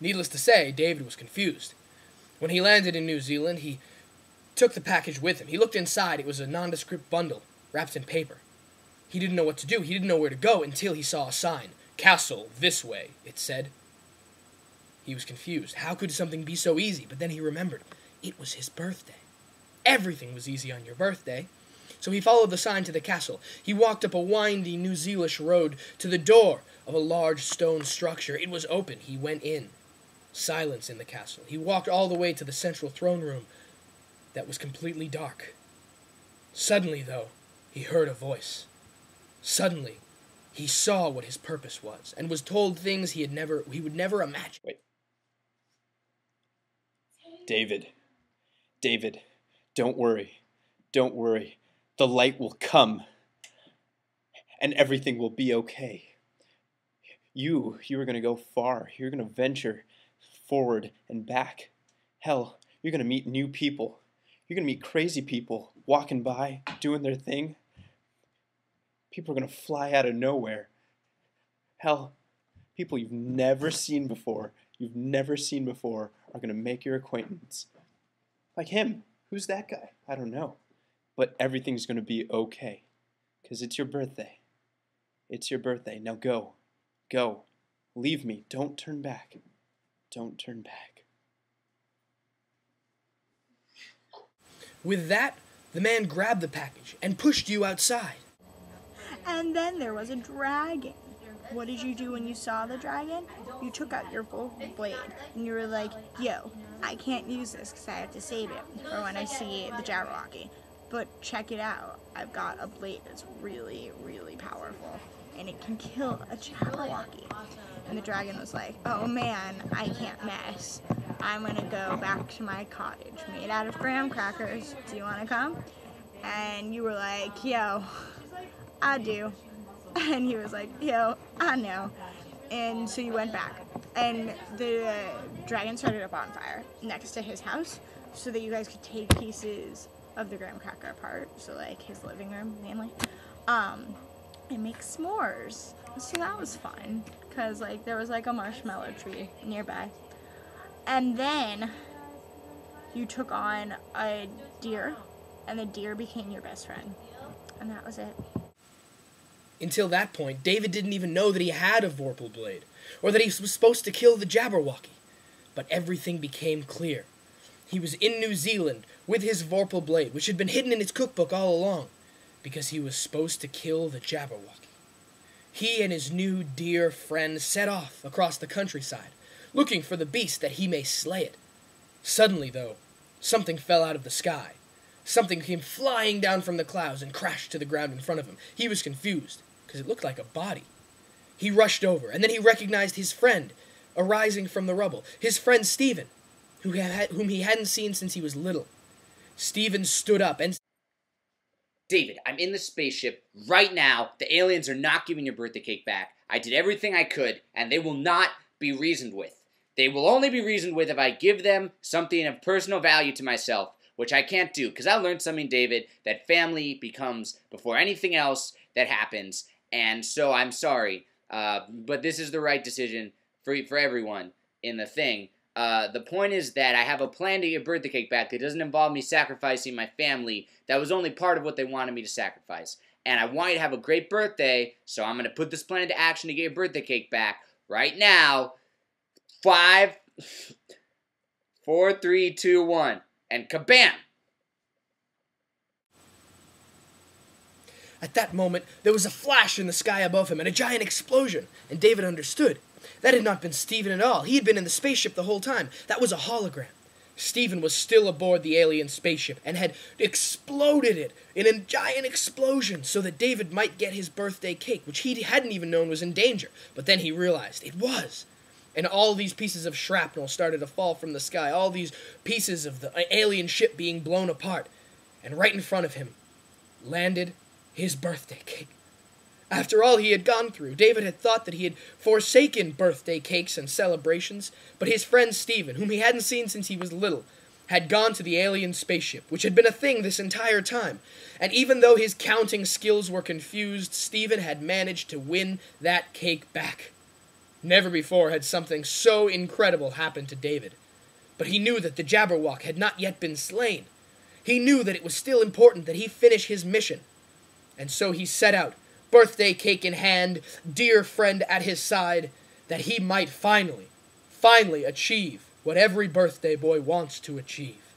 Needless to say, David was confused. When he landed in New Zealand, he took the package with him. He looked inside. It was a nondescript bundle, wrapped in paper. He didn't know what to do. He didn't know where to go until he saw a sign. "Castle, this way," it said. He was confused. How could something be so easy? But then he remembered. It was his birthday. Everything was easy on your birthday. So he followed the sign to the castle. He walked up a windy New Zealand road to the door of a large stone structure. It was open. He went in. Silence in the castle. He walked all the way to the central throne room that was completely dark. Suddenly, though, he heard a voice. Suddenly, he saw what his purpose was and was told things he would never imagine. Wait. David, don't worry. Don't worry. The light will come, and everything will be okay. You are going to go far. You're going to venture forward and back. Hell, you're going to meet new people. You're going to meet crazy people walking by, doing their thing. People are going to fly out of nowhere. Hell, people you've never seen before are going to make your acquaintance. Like him. Who's that guy? I don't know. But everything's going to be okay. Because it's your birthday. It's your birthday. Now go. Go. Leave me. Don't turn back. Don't turn back. With that, the man grabbed the package and pushed you outside. And then there was a dragon. What did you do when you saw the dragon? You took out your Vorpal blade and you were like, yo, I can't use this because I have to save it for when I see the Jabberwocky. But check it out. I've got a blade that's really, really powerful and it can kill a Jabberwocky. And the dragon was like, oh man, I can't mess. I'm going to go back to my cottage made out of graham crackers. Do you want to come? And you were like, yo, I do. And he was like, yo, I know. And so you went back. And the dragon started a bonfire next to his house so that you guys could take pieces of the graham cracker apart. So like his living room mainly. And make s'mores. So that was fun. Because like there was like a marshmallow tree nearby. And then you took on a deer. And the deer became your best friend. And that was it. Until that point, David didn't even know that he had a Vorpal blade, or that he was supposed to kill the Jabberwocky. But everything became clear. He was in New Zealand with his Vorpal blade, which had been hidden in his cookbook all along, because he was supposed to kill the Jabberwocky. He and his new dear friend set off across the countryside, looking for the beast that he may slay it. Suddenly, though, something fell out of the sky. Something came flying down from the clouds and crashed to the ground in front of him. He was confused, because it looked like a body. He rushed over, and then he recognized his friend, arising from the rubble. His friend Stephen, whom he hadn't seen since he was little. Stephen stood up and... David, I'm in the spaceship right now. The aliens are not giving your birthday cake back. I did everything I could, and they will not be reasoned with. They will only be reasoned with if I give them something of personal value to myself, which I can't do, because I learned something, David, that family becomes before anything else that happens, and so I'm sorry, but this is the right decision for everyone in the thing. The point is that I have a plan to get birthday cake back that doesn't involve me sacrificing my family. That was only part of what they wanted me to sacrifice. And I want you to have a great birthday, so I'm going to put this plan into action to get your birthday cake back right now. 5, 4, 3, 2, 1. And kabam! At that moment, there was a flash in the sky above him and a giant explosion, and David understood. That had not been Stephen at all. He had been in the spaceship the whole time. That was a hologram. Stephen was still aboard the alien spaceship and had exploded it in a giant explosion so that David might get his birthday cake, which he hadn't even known was in danger. But then he realized it was. And all these pieces of shrapnel started to fall from the sky, all these pieces of the alien ship being blown apart. And right in front of him landed his birthday cake. After all he had gone through, David had thought that he had forsaken birthday cakes and celebrations, but his friend Stephen, whom he hadn't seen since he was little, had gone to the alien spaceship, which had been a thing this entire time. And even though his counting skills were confused, Stephen had managed to win that cake back. Never before had something so incredible happened to David. But he knew that the Jabberwock had not yet been slain. He knew that it was still important that he finish his mission. And so he set out, birthday cake in hand, dear friend at his side, that he might finally achieve what every birthday boy wants to achieve.